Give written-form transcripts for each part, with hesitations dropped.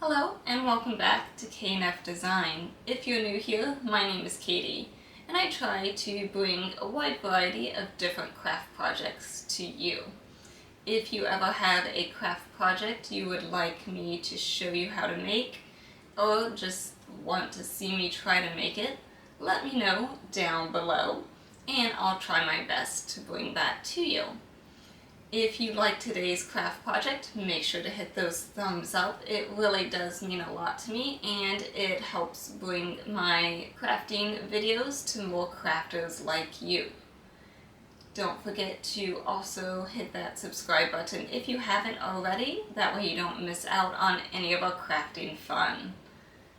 Hello and welcome back to KNF Design. If you're new here, my name is Katie and I try to bring a wide variety of different craft projects to you. If you ever have a craft project you would like me to show you how to make or just want to see me try to make it, let me know down below and I'll try my best to bring that to you. If you like today's craft project, make sure to hit those thumbs up. It really does mean a lot to me and it helps bring my crafting videos to more crafters like you. Don't forget to also hit that subscribe button if you haven't already. That way you don't miss out on any of our crafting fun.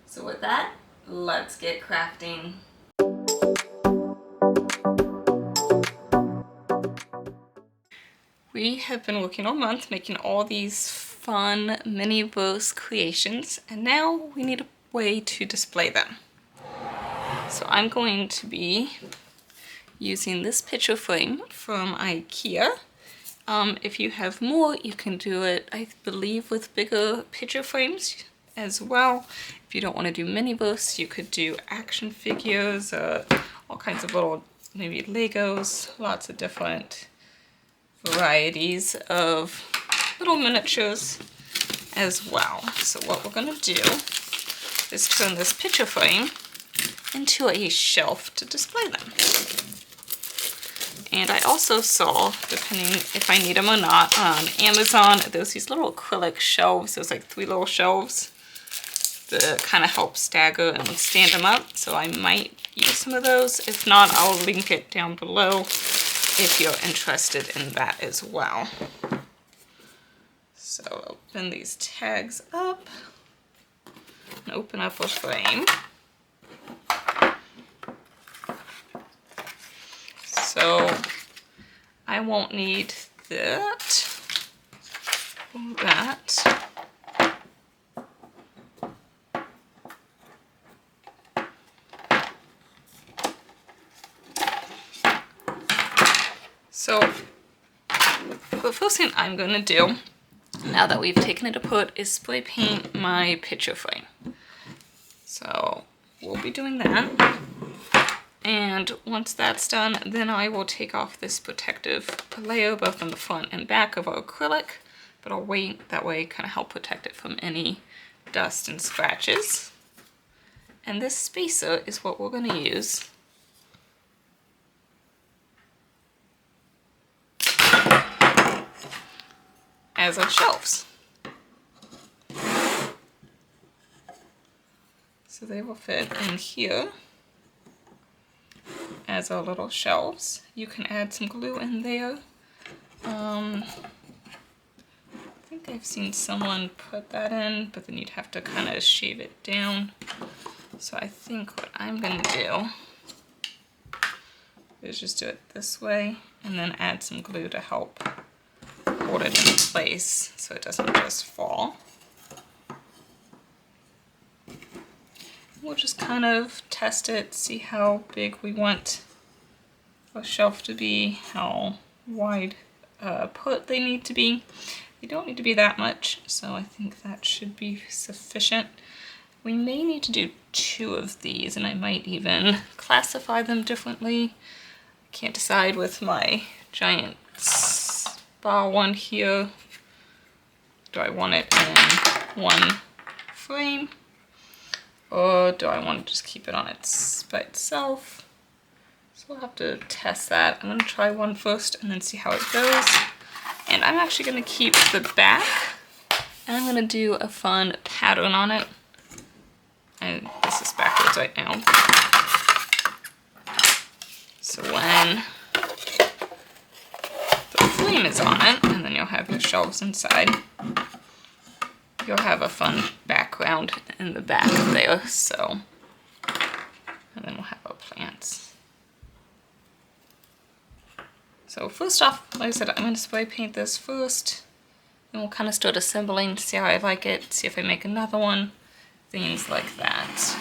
So with that, let's get crafting. We have been working all month making all these fun mini verse creations and now we need a way to display them. So I'm going to be using this picture frame from IKEA. If you have more, you can do it, I believe, with bigger picture frames as well. If you don't want to do mini verse, you could do action figures, all kinds of little, maybe Legos, lots of different varieties of little miniatures as well. So what we're going to do is turn this picture frame into a shelf to display them. And I also saw, depending if I need them or not, on Amazon, there's these little acrylic shelves. There's like 3 little shelves that kind of help stagger and stand them up. So I might use some of those. If not, I'll link it down below if you're interested in that as well. So open these tags up and open up a frame. So I won't need that or that. So the first thing I'm going to do, now that we've taken it apart, is spray paint my picture frame. So we'll be doing that. And once that's done, then I will take off this protective layer both on the front and back of our acrylic, but I'll wait, that way kind of help protect it from any dust and scratches. And this spacer is what we're going to use as our shelves. So they will fit in here as our little shelves. You can add some glue in there. I think I've seen someone put that in, but then you'd have to kind of shave it down. So I think what I'm going to do is just do it this way and then add some glue to help hold it in place so it doesn't just fall. We'll just kind of test it, see how big we want a shelf to be, how wide apart they need to be. They don't need to be that much, so I think that should be sufficient. We may need to do 2 of these, and I might even classify them differently. I can't decide with my giant spa one here. Do I want it in one frame? Or do I want to just keep it on by itself? So we'll have to test that. I'm going to try one first and then see how it goes. And I'm actually going to keep the back and I'm going to do a fun pattern on it. And this is backwards right now. So when the frame is on it, and then you'll have your shelves inside, you'll have a fun background in the back there, so, and then we'll have our plants. So first off, like I said, I'm going to spray paint this first, and we'll kind of start assembling, see how I like it, see if I make another one, things like that.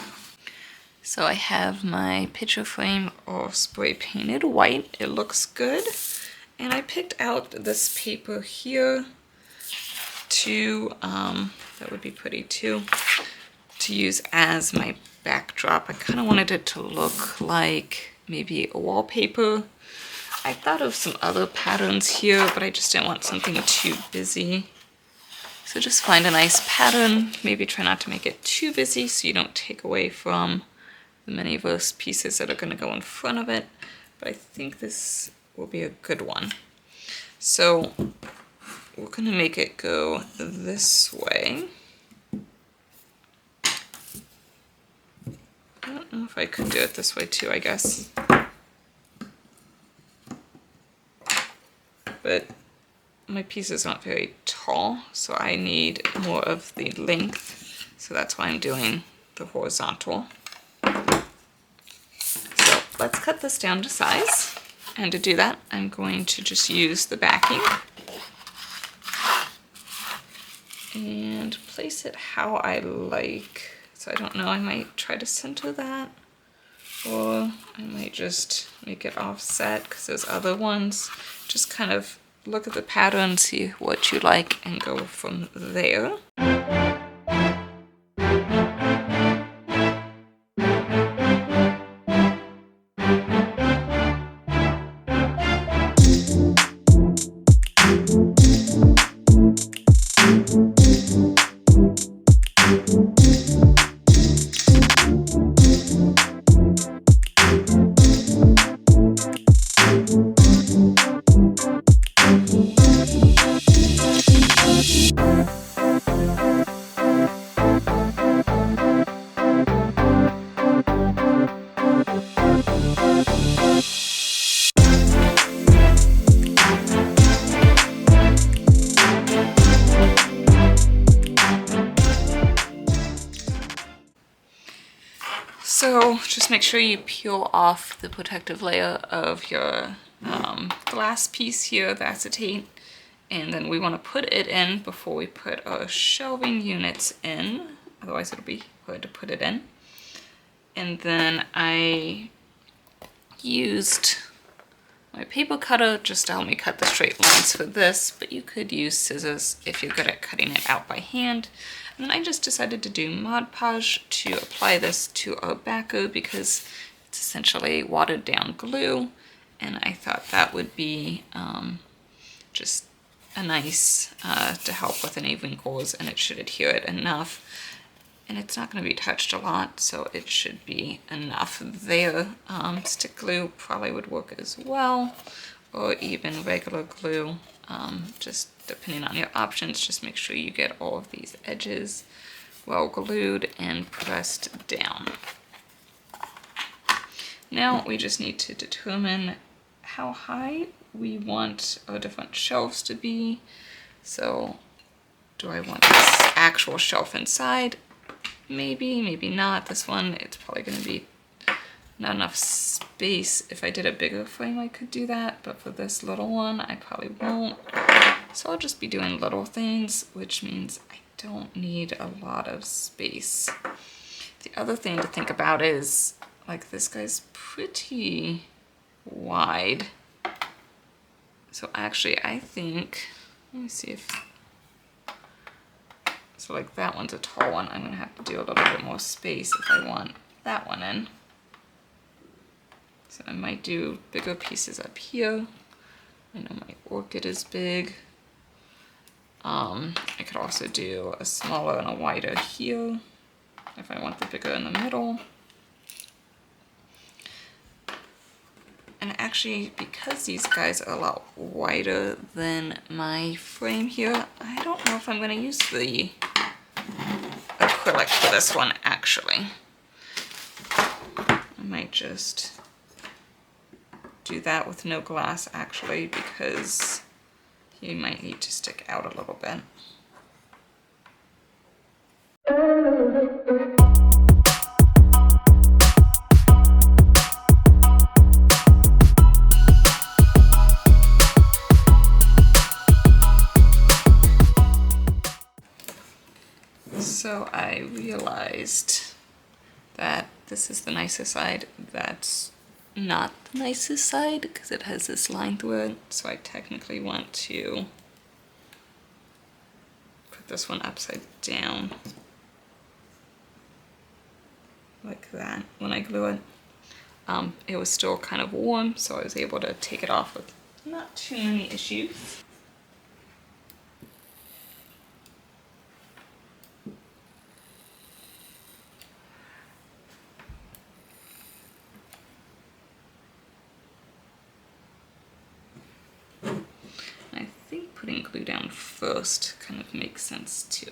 So I have my picture frame all spray painted white, it looks good, and I picked out this paper here. too. That would be pretty too, to use as my backdrop. I kind of wanted it to look like maybe a wallpaper. I thought of some other patterns here, but I just didn't want something too busy. So just find a nice pattern, maybe try not to make it too busy so you don't take away from the many of those pieces that are going to go in front of it. But I think this will be a good one. So we're going to make it go this way. I don't know if I could do it this way too, I guess. But my piece is not very tall, so I need more of the length. So that's why I'm doing the horizontal. So let's cut this down to size. And to do that, I'm going to just use the backing and place it how I like. So I don't know, I might try to center that, or I might just make it offset because those other ones, just kind of look at the pattern, see what you like, and go from there. So just make sure you peel off the protective layer of your glass piece here, the acetate, and then we want to put it in before we put our shelving units in, otherwise it'll be hard to put it in. And then I used my paper cutter just to help me cut the straight lines for this, but you could use scissors if you're good at cutting it out by hand. And then I just decided to do Mod Podge to apply this to our backer because it's essentially watered down glue, and I thought that would be just a nice to help with any wrinkles, and it should adhere it enough. And it's not going to be touched a lot, so it should be enough there. Stick glue probably would work as well, or even regular glue, just depending on your options. Just make sure you get all of these edges well glued and pressed down. Now we just need to determine how high we want our different shelves to be. So do I want this actual shelf inside? Maybe, maybe not. This one, it's probably going to be not enough space. If I did a bigger frame, I could do that, but for this little one, I probably won't. So I'll just be doing little things, which means I don't need a lot of space. The other thing to think about is, like, this guy's pretty wide. So actually, I think, let me see if, so like that one's a tall one. I'm gonna have to do a little bit more space if I want that one in. So I might do bigger pieces up here. I know my orchid is big. I could also do a smaller and a wider here if I want the bigger in the middle. And actually, because these guys are a lot wider than my frame here, I don't know if I'm going to use the acrylic for this one, actually. I might just do that with no glass, actually, because you might need to stick out a little bit. So I realized that this is the nicer side. That's not the nicest side because it has this line through it. So I technically want to this one upside down like that when I glue it. It was still kind of warm, so I was able to take it off with not too many issues. I think putting glue down first kind of makes sense too.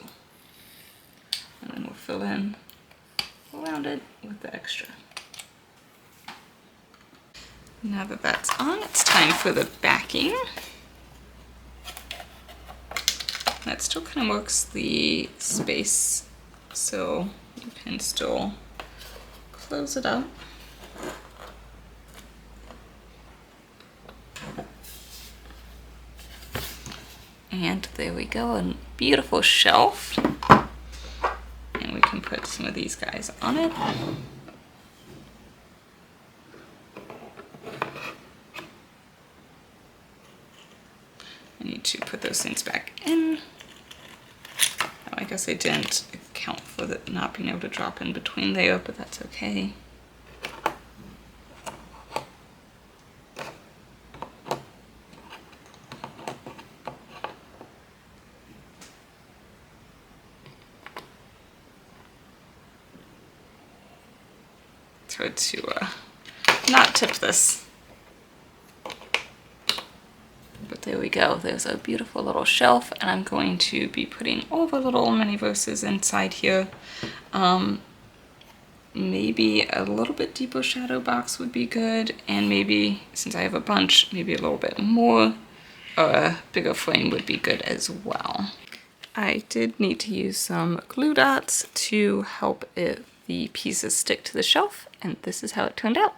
And then we'll fill in around it with the extra. Now that that's on, it's time for the backing. That still kind of marks the space, so you can still close it up. And there we go, a beautiful shelf. And we can put some of these guys on it. I need to put those things back in. Oh, I guess I didn't account for the not being able to drop in between there, but that's okay. Try to not tip this. But there we go, there's a beautiful little shelf, and I'm going to be putting all the little mini verses inside here. Maybe a little bit deeper shadow box would be good, and maybe, since I have a bunch, maybe a little bit more, a bigger frame would be good as well. I did need to use some glue dots to help the pieces stick to the shelf, and this is how it turned out.